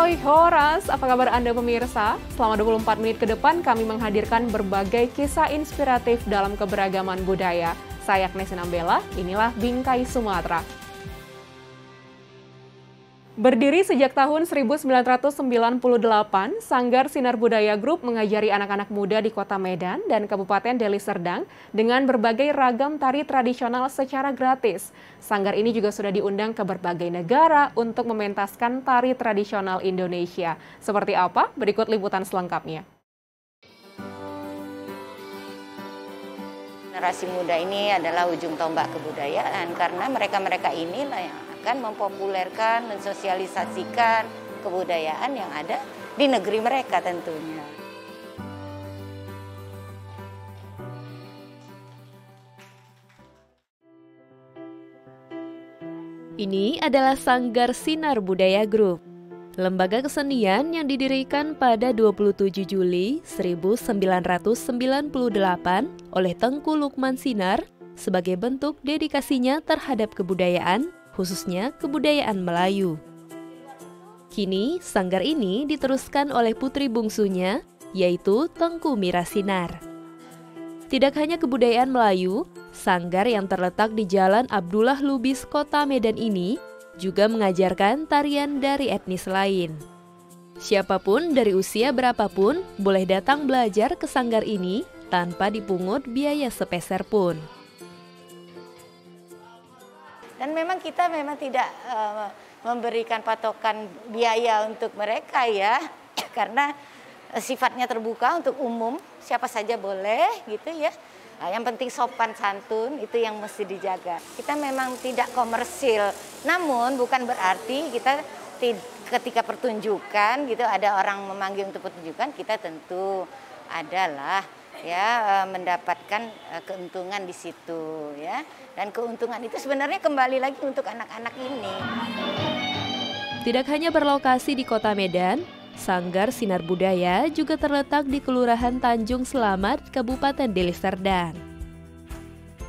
Hoi Horas, apa kabar Anda pemirsa? Selama 24 menit ke depan kami menghadirkan berbagai kisah inspiratif dalam keberagaman budaya. Saya Agnes Nambela, inilah Bingkai Sumatera. Berdiri sejak tahun 1998, Sanggar Sinar Budaya Group mengajari anak-anak muda di Kota Medan dan Kabupaten Deli Serdang dengan berbagai ragam tari tradisional secara gratis. Sanggar ini juga sudah diundang ke berbagai negara untuk mementaskan tari tradisional Indonesia. Seperti apa? Berikut liputan selengkapnya. Generasi muda ini adalah ujung tombak kebudayaan karena mereka-mereka inilah yang akan mempopulerkan, mensosialisasikan kebudayaan yang ada di negeri mereka tentunya. Ini adalah Sanggar Sinar Budaya Group, lembaga kesenian yang didirikan pada 27 Juli 1998 oleh Tengku Lukman Sinar sebagai bentuk dedikasinya terhadap kebudayaan, khususnya kebudayaan Melayu. Kini, sanggar ini diteruskan oleh putri bungsunya, yaitu Tengku Mira Sinar. Tidak hanya kebudayaan Melayu, sanggar yang terletak di Jalan Abdullah Lubis, Kota Medan ini juga mengajarkan tarian dari etnis lain. Siapapun dari usia berapapun boleh datang belajar ke sanggar ini tanpa dipungut biaya sepeser pun. Dan memang kita tidak memberikan patokan biaya untuk mereka ya, karena sifatnya terbuka untuk umum, siapa saja boleh gitu ya. Nah, yang penting sopan santun itu yang mesti dijaga. Kita memang tidak komersil, namun bukan berarti kita ketika pertunjukan gitu ada orang memanggil untuk pertunjukan, kita tentu adalah ya mendapatkan keuntungan di situ ya. Dan keuntungan itu sebenarnya kembali lagi untuk anak-anak ini. Tidak hanya berlokasi di Kota Medan, Sanggar Sinar Budaya juga terletak di Kelurahan Tanjung Selamat, Kabupaten Deli Serdang.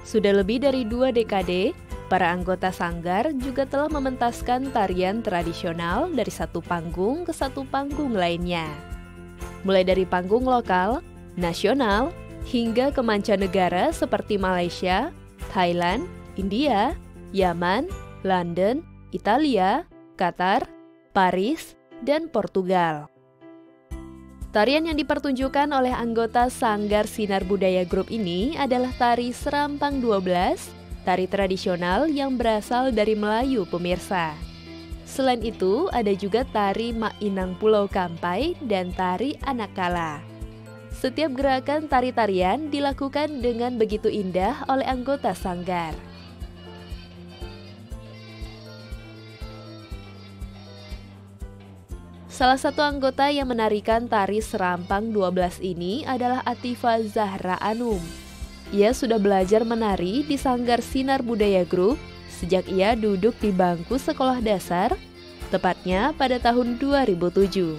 Sudah lebih dari 2 dekade, para anggota Sanggar juga telah mementaskan tarian tradisional dari satu panggung ke satu panggung lainnya. Mulai dari panggung lokal, nasional, hingga ke mancanegara seperti Malaysia, Thailand, India, Yaman, London, Italia, Qatar, Paris, dan Portugal. Tarian yang dipertunjukkan oleh anggota Sanggar Sinar Budaya Group ini adalah tari Serampang 12, tari tradisional yang berasal dari Melayu pemirsa. Selain itu, ada juga tari Mak Inang Pulau Kampai dan tari Anak Kala. Setiap gerakan tari-tarian dilakukan dengan begitu indah oleh anggota Sanggar. Salah satu anggota yang menarikan tari Serampang 12 ini adalah Atifa Zahra Anum. Ia sudah belajar menari di Sanggar Sinar Budaya Group sejak ia duduk di bangku sekolah dasar, tepatnya pada tahun 2007.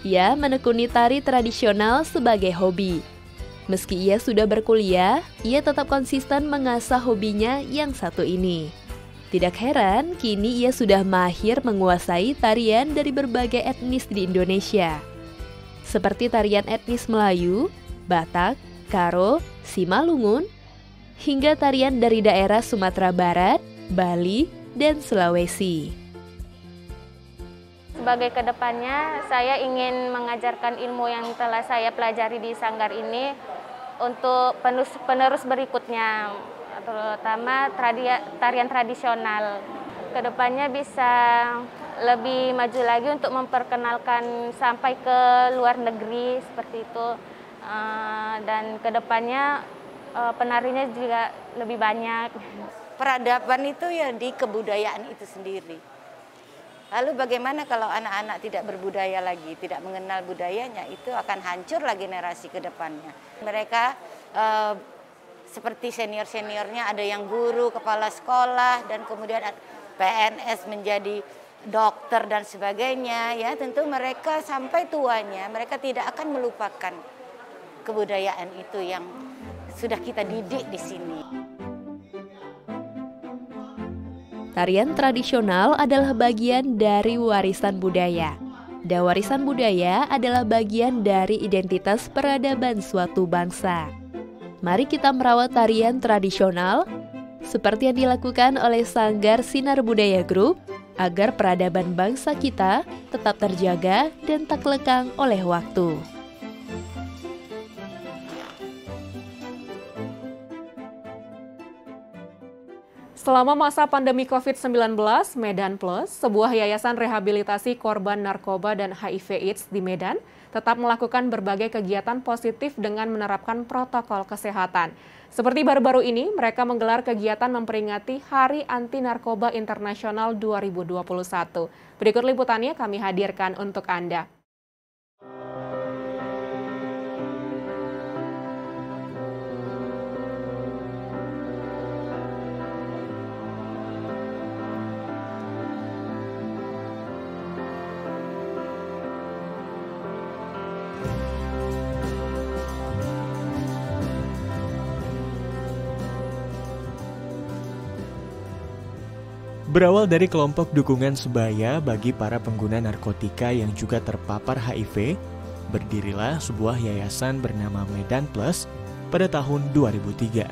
Ia menekuni tari tradisional sebagai hobi. Meski ia sudah berkuliah, ia tetap konsisten mengasah hobinya yang satu ini. Tidak heran, kini ia sudah mahir menguasai tarian dari berbagai etnis di Indonesia. Seperti tarian etnis Melayu, Batak, Karo, Simalungun, hingga tarian dari daerah Sumatera Barat, Bali, dan Sulawesi. Sebagai kedepannya, saya ingin mengajarkan ilmu yang telah saya pelajari di Sanggar ini untuk penerus berikutnya, terutama tarian tradisional. Kedepannya bisa lebih maju lagi untuk memperkenalkan sampai ke luar negeri seperti itu. Dan kedepannya penarinya juga lebih banyak. Peradaban itu ya di kebudayaan itu sendiri. Lalu bagaimana kalau anak-anak tidak berbudaya lagi, tidak mengenal budayanya, itu akan hancurlah generasi ke depannya. Mereka seperti senior-seniornya, ada yang guru, kepala sekolah, dan kemudian PNS menjadi dokter dan sebagainya. Ya, tentu mereka sampai tuanya, mereka tidak akan melupakan kebudayaan itu yang sudah kita didik di sini. Tarian tradisional adalah bagian dari warisan budaya. dan warisan budaya adalah bagian dari identitas peradaban suatu bangsa. Mari kita merawat tarian tradisional seperti yang dilakukan oleh Sanggar Sinar Budaya Group agar peradaban bangsa kita tetap terjaga dan tak lekang oleh waktu. Selama masa pandemi COVID-19, Medan Plus, sebuah yayasan rehabilitasi korban narkoba dan HIV/AIDS di Medan, tetap melakukan berbagai kegiatan positif dengan menerapkan protokol kesehatan. Seperti baru-baru ini, mereka menggelar kegiatan memperingati Hari Anti Narkoba Internasional 2021. Berikut liputannya kami hadirkan untuk Anda. Berawal dari kelompok dukungan sebaya bagi para pengguna narkotika yang juga terpapar HIV, berdirilah sebuah yayasan bernama Medan Plus pada tahun 2003.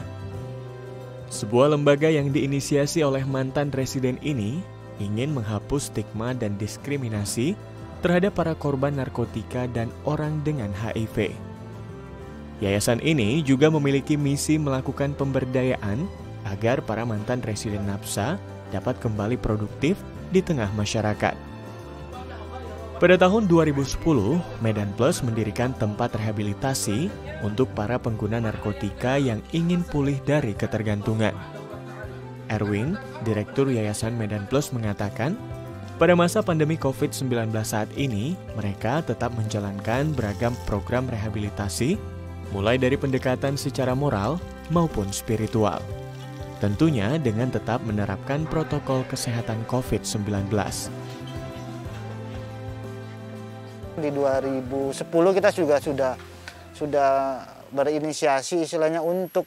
Sebuah lembaga yang diinisiasi oleh mantan residen ini ingin menghapus stigma dan diskriminasi terhadap para korban narkotika dan orang dengan HIV. Yayasan ini juga memiliki misi melakukan pemberdayaan agar para mantan residen NAPSA dapat kembali produktif di tengah masyarakat. Pada tahun 2010, Medan Plus mendirikan tempat rehabilitasi untuk para pengguna narkotika yang ingin pulih dari ketergantungan. Erwin, Direktur Yayasan Medan Plus mengatakan, pada masa pandemi COVID-19 saat ini, mereka tetap menjalankan beragam program rehabilitasi, mulai dari pendekatan secara moral maupun spiritual. Tentunya dengan tetap menerapkan protokol kesehatan COVID-19. Di 2010 kita juga sudah berinisiasi istilahnya untuk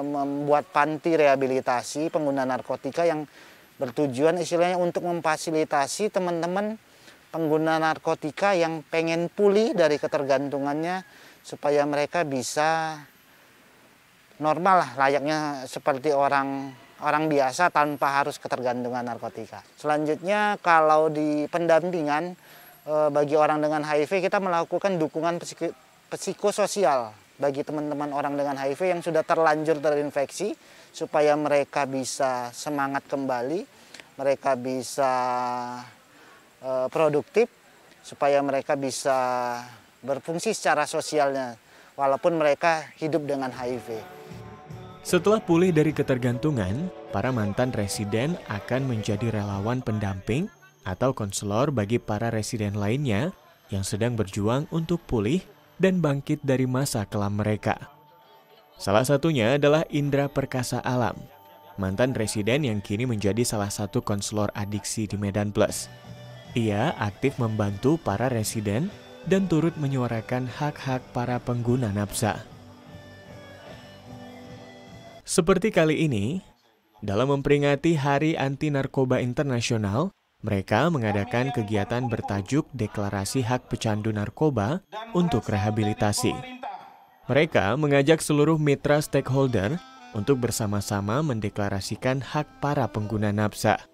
membuat panti rehabilitasi pengguna narkotika yang bertujuan istilahnya untuk memfasilitasi teman-teman pengguna narkotika yang pengen pulih dari ketergantungannya supaya mereka bisa normal lah, layaknya seperti orang biasa tanpa harus ketergantungan narkotika. Selanjutnya kalau di pendampingan bagi orang dengan HIV kita melakukan dukungan psikososial bagi teman-teman orang dengan HIV yang sudah terlanjur terinfeksi supaya mereka bisa semangat kembali, mereka bisa produktif, supaya mereka bisa berfungsi secara sosialnya walaupun mereka hidup dengan HIV. Setelah pulih dari ketergantungan, para mantan residen akan menjadi relawan pendamping atau konselor bagi para residen lainnya yang sedang berjuang untuk pulih dan bangkit dari masa kelam mereka. Salah satunya adalah Indra Perkasa Alam, mantan residen yang kini menjadi salah satu konselor adiksi di Medan Plus. Ia aktif membantu para residen dan turut menyuarakan hak-hak para pengguna NAPSA. Seperti kali ini, dalam memperingati Hari Anti Narkoba Internasional, mereka mengadakan kegiatan bertajuk Deklarasi Hak Pecandu Narkoba untuk Rehabilitasi. Mereka mengajak seluruh mitra stakeholder untuk bersama-sama mendeklarasikan hak para pengguna NAPSA.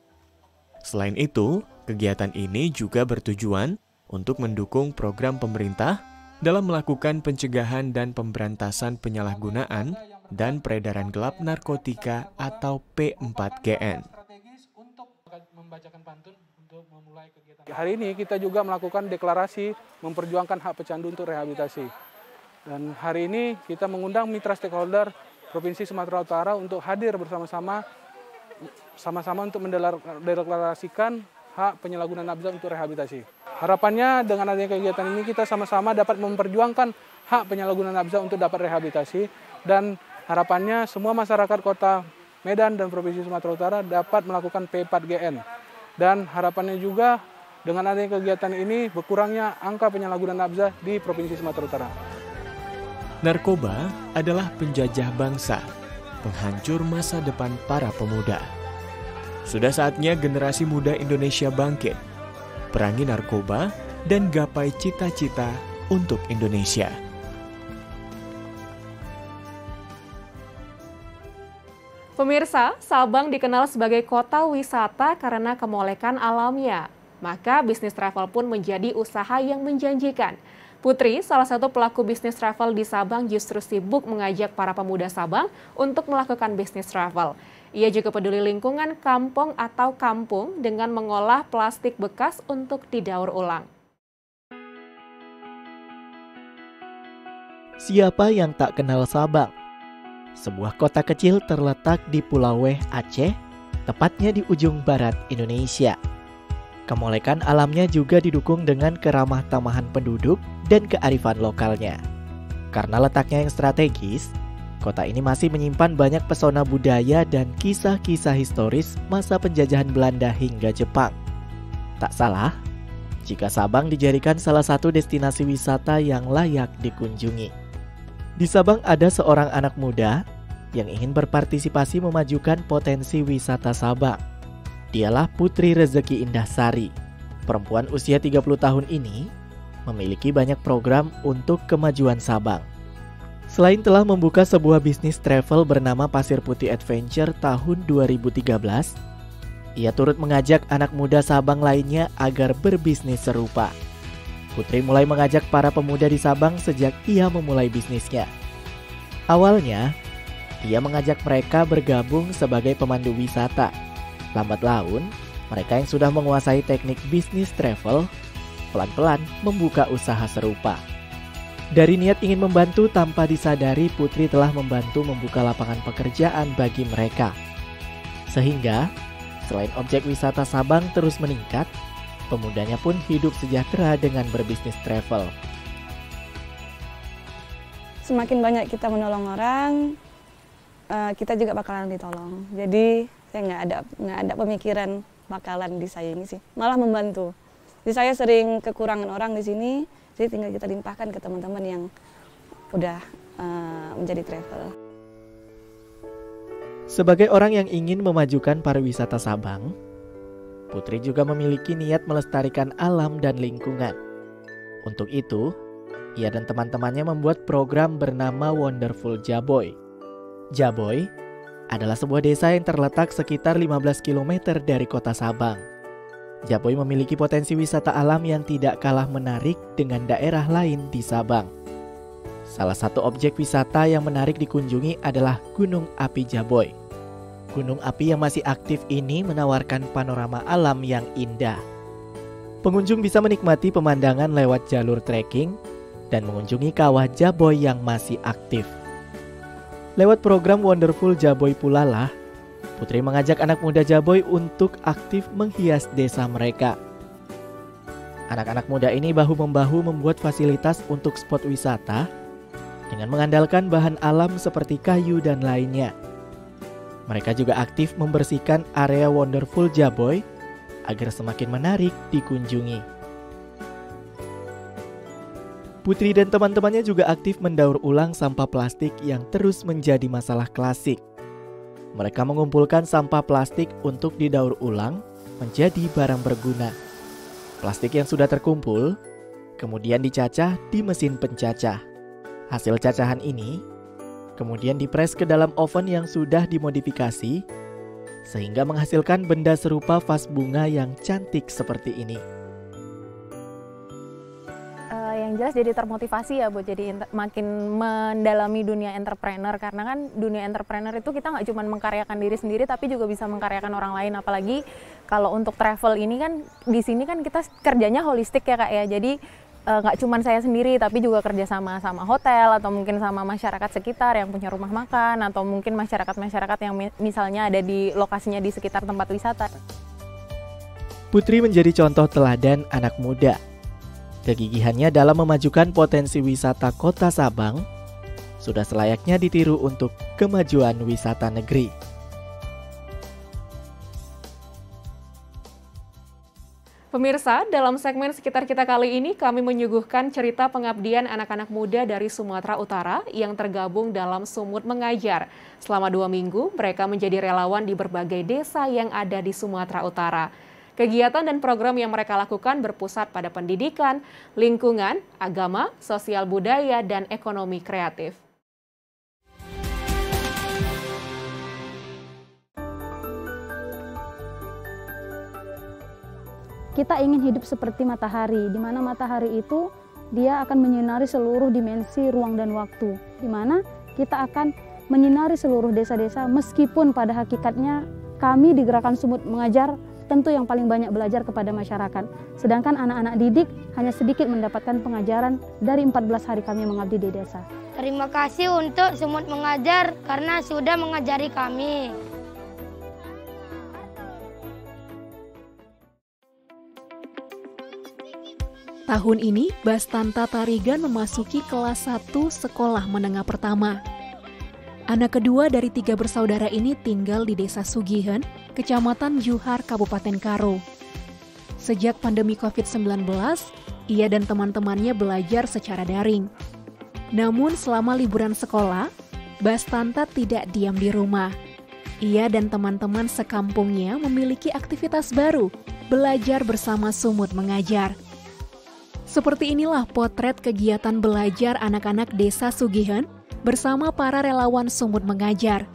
Selain itu, kegiatan ini juga bertujuan untuk mendukung program pemerintah dalam melakukan pencegahan dan pemberantasan penyalahgunaan dan peredaran gelap narkotika atau P4GN. Hari ini kita juga melakukan deklarasi memperjuangkan hak pecandu untuk rehabilitasi. Dan hari ini kita mengundang mitra stakeholder Provinsi Sumatera Utara untuk hadir bersama-sama untuk mendeklarasikan hak penyalahgunaan NAPSA untuk rehabilitasi. Harapannya dengan adanya kegiatan ini kita sama-sama dapat memperjuangkan hak penyalahgunaan NAPSA untuk dapat rehabilitasi, dan harapannya semua masyarakat Kota Medan dan Provinsi Sumatera Utara dapat melakukan P4GN. Dan harapannya juga dengan adanya kegiatan ini berkurangnya angka penyalahgunaan NAPSA di Provinsi Sumatera Utara. Narkoba adalah penjajah bangsa, penghancur masa depan para pemuda. Sudah saatnya generasi muda Indonesia bangkit, perangi narkoba, dan gapai cita-cita untuk Indonesia. Pemirsa, Sabang dikenal sebagai kota wisata karena kemolekan alamnya. Maka bisnis travel pun menjadi usaha yang menjanjikan. Putri, salah satu pelaku bisnis travel di Sabang, justru sibuk mengajak para pemuda Sabang untuk melakukan bisnis travel. Ia juga peduli lingkungan kampung atau kampung dengan mengolah plastik bekas untuk didaur ulang. Siapa yang tak kenal Sabang? Sebuah kota kecil terletak di Pulau Weh, Aceh, tepatnya di ujung barat Indonesia. Kemolekan alamnya juga didukung dengan keramah tamahan penduduk dan kearifan lokalnya. Karena letaknya yang strategis, kota ini masih menyimpan banyak pesona budaya dan kisah-kisah historis masa penjajahan Belanda hingga Jepang. Tak salah jika Sabang dijadikan salah satu destinasi wisata yang layak dikunjungi. Di Sabang ada seorang anak muda yang ingin berpartisipasi memajukan potensi wisata Sabang. Dialah Putri Rezeki Indahsari. Perempuan usia 30 tahun ini memiliki banyak program untuk kemajuan Sabang. Selain telah membuka sebuah bisnis travel bernama Pasir Putih Adventure tahun 2013, ia turut mengajak anak muda Sabang lainnya agar berbisnis serupa. Putri mulai mengajak para pemuda di Sabang sejak ia memulai bisnisnya. Awalnya, ia mengajak mereka bergabung sebagai pemandu wisata. Lambat laun, mereka yang sudah menguasai teknik bisnis travel, pelan-pelan membuka usaha serupa. Dari niat ingin membantu tanpa disadari, Putri telah membantu membuka lapangan pekerjaan bagi mereka. Sehingga, selain objek wisata Sabang terus meningkat, pemudanya pun hidup sejahtera dengan berbisnis travel. Semakin banyak kita menolong orang, kita juga bakalan ditolong. Jadi saya nggak ada pemikiran bakalan di saya ini sih, malah membantu. Jadi saya sering kekurangan orang di sini, jadi tinggal kita limpahkan ke teman-teman yang udah menjadi travel. Sebagai orang yang ingin memajukan pariwisata Sabang, Putri juga memiliki niat melestarikan alam dan lingkungan. Untuk itu, ia dan teman-temannya membuat program bernama Wonderful Jaboy. Jaboy adalah sebuah desa yang terletak sekitar 15 km dari kota Sabang. Jaboy memiliki potensi wisata alam yang tidak kalah menarik dengan daerah lain di Sabang. Salah satu objek wisata yang menarik dikunjungi adalah Gunung Api Jaboy. Gunung api yang masih aktif ini menawarkan panorama alam yang indah. Pengunjung bisa menikmati pemandangan lewat jalur trekking dan mengunjungi kawah Jaboy yang masih aktif. Lewat program Wonderful Jaboy pula lah, Putri mengajak anak muda Jaboy untuk aktif menghias desa mereka. Anak-anak muda ini bahu-membahu membuat fasilitas untuk spot wisata dengan mengandalkan bahan alam seperti kayu dan lainnya. Mereka juga aktif membersihkan area Wonderful Jaboy agar semakin menarik dikunjungi. Putri dan teman-temannya juga aktif mendaur ulang sampah plastik yang terus menjadi masalah klasik. Mereka mengumpulkan sampah plastik untuk didaur ulang menjadi barang berguna. Plastik yang sudah terkumpul kemudian dicacah di mesin pencacah. Hasil cacahan ini kemudian dipres ke dalam oven yang sudah dimodifikasi sehingga menghasilkan benda serupa vas bunga yang cantik seperti ini. Yang jelas jadi termotivasi ya buat jadi makin mendalami dunia entrepreneur, karena kan dunia entrepreneur itu kita nggak cuma mengkaryakan diri sendiri tapi juga bisa mengkaryakan orang lain. Apalagi kalau untuk travel ini kan di sini kan kita kerjanya holistik ya Kak ya. Jadi nggak cuma saya sendiri tapi juga kerja sama hotel atau mungkin sama masyarakat sekitar yang punya rumah makan atau mungkin masyarakat yang misalnya ada di lokasinya di sekitar tempat wisata. Putri menjadi contoh teladan anak muda. Kegigihannya dalam memajukan potensi wisata kota Sabang sudah selayaknya ditiru untuk kemajuan wisata negeri. Pemirsa, dalam segmen Sekitar Kita kali ini kami menyuguhkan cerita pengabdian anak-anak muda dari Sumatera Utara yang tergabung dalam Sumut Mengajar. Selama 2 minggu, mereka menjadi relawan di berbagai desa yang ada di Sumatera Utara. Kegiatan dan program yang mereka lakukan berpusat pada pendidikan, lingkungan, agama, sosial budaya, dan ekonomi kreatif. Kita ingin hidup seperti matahari, di mana matahari itu dia akan menyinari seluruh dimensi ruang dan waktu, di mana kita akan menyinari seluruh desa-desa, meskipun pada hakikatnya kami di Gerakan Sumut Mengajar tentu yang paling banyak belajar kepada masyarakat. Sedangkan anak-anak didik hanya sedikit mendapatkan pengajaran dari 14 hari kami mengabdi di desa. Terima kasih untuk Sumut Mengajar karena sudah mengajari kami. Tahun ini, Bastanta Tarigan memasuki kelas 1 sekolah menengah pertama. Anak kedua dari 3 bersaudara ini tinggal di Desa Sugihen, Kecamatan Juhar, Kabupaten Karo. Sejak pandemi COVID-19, ia dan teman-temannya belajar secara daring. Namun selama liburan sekolah, Bastanta tidak diam di rumah. Ia dan teman-teman sekampungnya memiliki aktivitas baru, belajar bersama Sumut Mengajar. Seperti inilah potret kegiatan belajar anak-anak Desa Sugihen bersama para relawan Sumut Mengajar.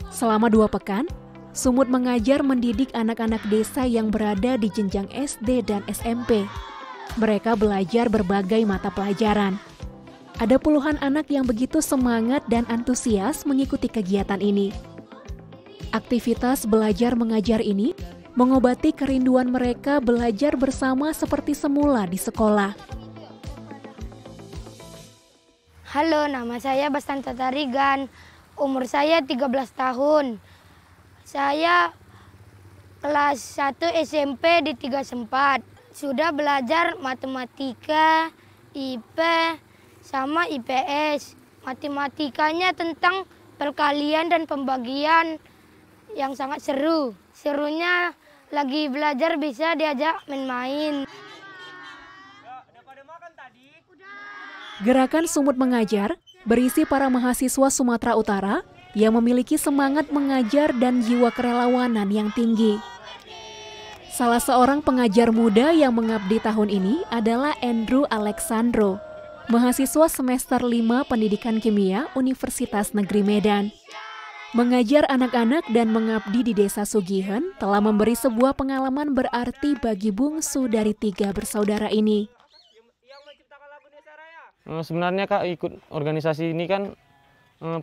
Selama 2 pekan, Sumut Mengajar mendidik anak-anak desa yang berada di jenjang SD dan SMP. Mereka belajar berbagai mata pelajaran. Ada puluhan anak yang begitu semangat dan antusias mengikuti kegiatan ini. Aktivitas belajar mengajar ini mengobati kerinduan mereka belajar bersama seperti semula di sekolah. Halo, nama saya Bastanta Tarigan. Umur saya 13 tahun. Saya kelas 1 SMP di 34. Sudah belajar matematika, IP, sama IPS. Matematikanya tentang perkalian dan pembagian yang sangat seru. Serunya lagi belajar bisa diajak main-main. Gerakan Sumut Mengajar berisi para mahasiswa Sumatera Utara yang memiliki semangat mengajar dan jiwa kerelawanan yang tinggi. Salah seorang pengajar muda yang mengabdi tahun ini adalah Andrew Alexandro, mahasiswa semester 5 Pendidikan Kimia Universitas Negeri Medan. Mengajar anak-anak dan mengabdi di Desa Sugihen telah memberi sebuah pengalaman berarti bagi bungsu dari 3 bersaudara ini. Sebenarnya Kak, ikut organisasi ini kan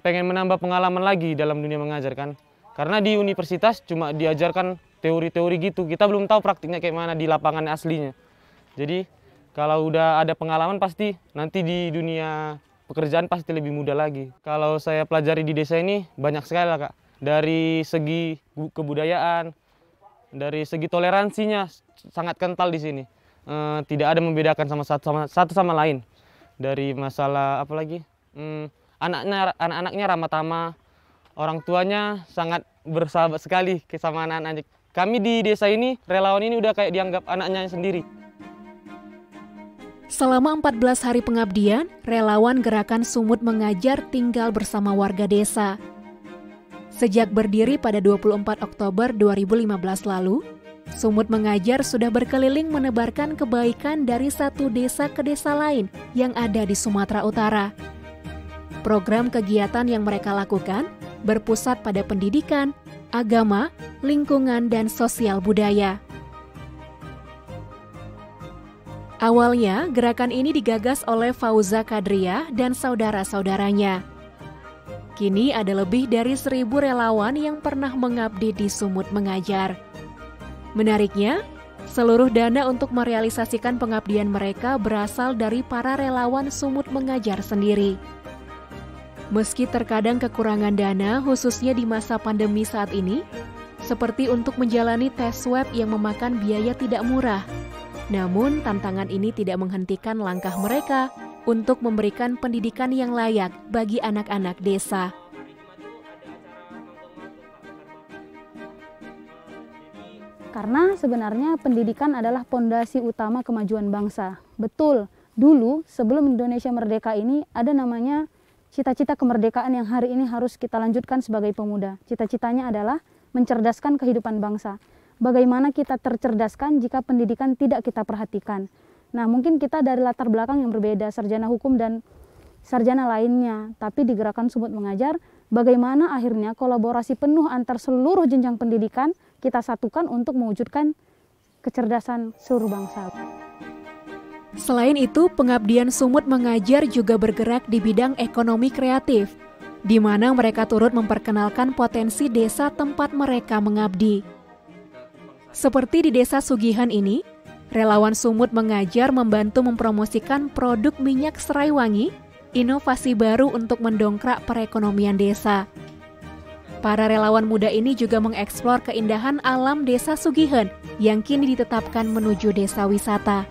pengen menambah pengalaman lagi dalam dunia mengajar kan. Karena di universitas cuma diajarkan teori-teori gitu, kita belum tahu praktiknya kayak mana di lapangan aslinya. Jadi kalau udah ada pengalaman pasti nanti di dunia pekerjaan pasti lebih mudah lagi. Kalau saya pelajari di desa ini banyak sekali lah Kak. Dari segi kebudayaan, dari segi toleransinya sangat kental di sini. Tidak ada membedakan satu sama lain. Dari masalah apalagi anak-anaknya ramah tamah, orang tuanya sangat bersahabat sekali sama anak-anak. Kami di desa ini, relawan ini udah kayak dianggap anaknya sendiri. Selama 14 hari pengabdian, relawan Gerakan Sumut Mengajar tinggal bersama warga desa. Sejak berdiri pada 24 Oktober 2015 lalu, Sumut Mengajar sudah berkeliling menebarkan kebaikan dari satu desa ke desa lain yang ada di Sumatera Utara. Program kegiatan yang mereka lakukan berpusat pada pendidikan, agama, lingkungan, dan sosial budaya. Awalnya, gerakan ini digagas oleh Fauza Kadriah dan saudara-saudaranya. Kini ada lebih dari 1.000 relawan yang pernah mengabdi di Sumut Mengajar. Menariknya, seluruh dana untuk merealisasikan pengabdian mereka berasal dari para relawan Sumut Mengajar sendiri. Meski terkadang kekurangan dana, khususnya di masa pandemi saat ini, seperti untuk menjalani tes swab yang memakan biaya tidak murah. Namun, tantangan ini tidak menghentikan langkah mereka untuk memberikan pendidikan yang layak bagi anak-anak desa. Karena sebenarnya pendidikan adalah pondasi utama kemajuan bangsa. Betul, dulu sebelum Indonesia merdeka ini ada namanya cita-cita kemerdekaan yang hari ini harus kita lanjutkan sebagai pemuda. Cita-citanya adalah mencerdaskan kehidupan bangsa. bagaimana kita tercerdaskan jika pendidikan tidak kita perhatikan. Nah, mungkin kita dari latar belakang yang berbeda, sarjana hukum dan sarjana lainnya, tapi di Gerakan Sumut Mengajar, bagaimana akhirnya kolaborasi penuh antar seluruh jenjang pendidikan kita satukan untuk mewujudkan kecerdasan seluruh bangsa. Selain itu, pengabdian Sumut Mengajar juga bergerak di bidang ekonomi kreatif, di mana mereka turut memperkenalkan potensi desa tempat mereka mengabdi. Seperti di Desa Sugihan ini, relawan Sumut Mengajar membantu mempromosikan produk minyak serai wangi, inovasi baru untuk mendongkrak perekonomian desa. Para relawan muda ini juga mengeksplor keindahan alam Desa Sugihan yang kini ditetapkan menuju desa wisata.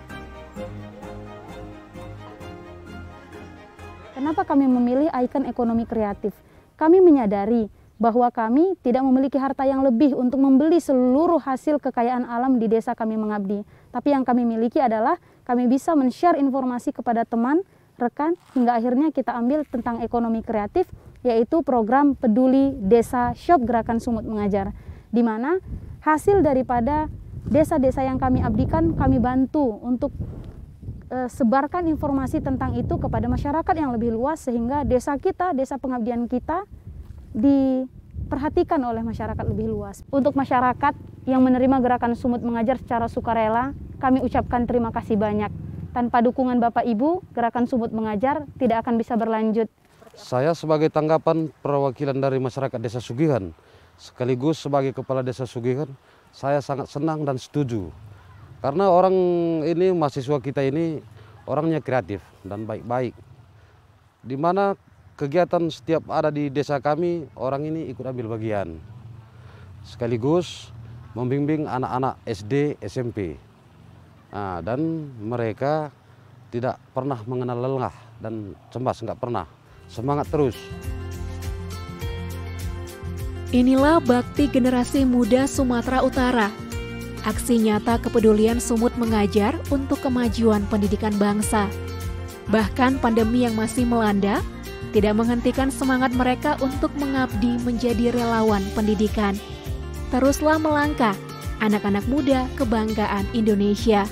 Kenapa kami memilih ikon ekonomi kreatif? Kami menyadari bahwa kami tidak memiliki harta yang lebih untuk membeli seluruh hasil kekayaan alam di desa kami mengabdi. Tapi yang kami miliki adalah kami bisa men-share informasi kepada teman, rekan, hingga akhirnya kita ambil tentang ekonomi kreatif, yaitu program Peduli Desa Shop Gerakan Sumut Mengajar, di mana hasil daripada desa-desa yang kami abdikan, kami bantu untuk sebarkan informasi tentang itu kepada masyarakat yang lebih luas, sehingga desa kita, desa pengabdian kita diperhatikan oleh masyarakat lebih luas. Untuk masyarakat yang menerima Gerakan Sumut Mengajar secara sukarela, kami ucapkan terima kasih banyak. Tanpa dukungan Bapak Ibu, Gerakan Sumut Mengajar tidak akan bisa berlanjut. Saya sebagai tanggapan perwakilan dari masyarakat Desa Sugihan, sekaligus sebagai Kepala Desa Sugihan, saya sangat senang dan setuju. Karena orang ini, mahasiswa kita ini, orangnya kreatif dan baik-baik. Di mana kegiatan setiap ada di desa kami, orang ini ikut ambil bagian. Sekaligus membimbing anak-anak SD, SMP. Nah, dan mereka tidak pernah mengenal lengah dan cemas, nggak pernah. Semangat terus. Inilah bakti generasi muda Sumatera Utara. Aksi nyata kepedulian Sumut Mengajar untuk kemajuan pendidikan bangsa. Bahkan pandemi yang masih melanda tidak menghentikan semangat mereka untuk mengabdi menjadi relawan pendidikan. Teruslah melangkah, anak-anak muda kebanggaan Indonesia.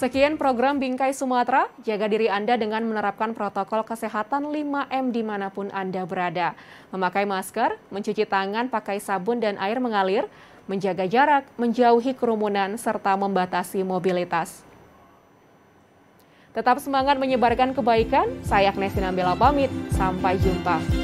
Sekian program Bingkai Sumatera, jaga diri Anda dengan menerapkan protokol kesehatan 5M dimanapun Anda berada. Memakai masker, mencuci tangan pakai sabun dan air mengalir, menjaga jarak, menjauhi kerumunan, serta membatasi mobilitas. Tetap semangat menyebarkan kebaikan, saya Agnes Sinambela pamit, sampai jumpa.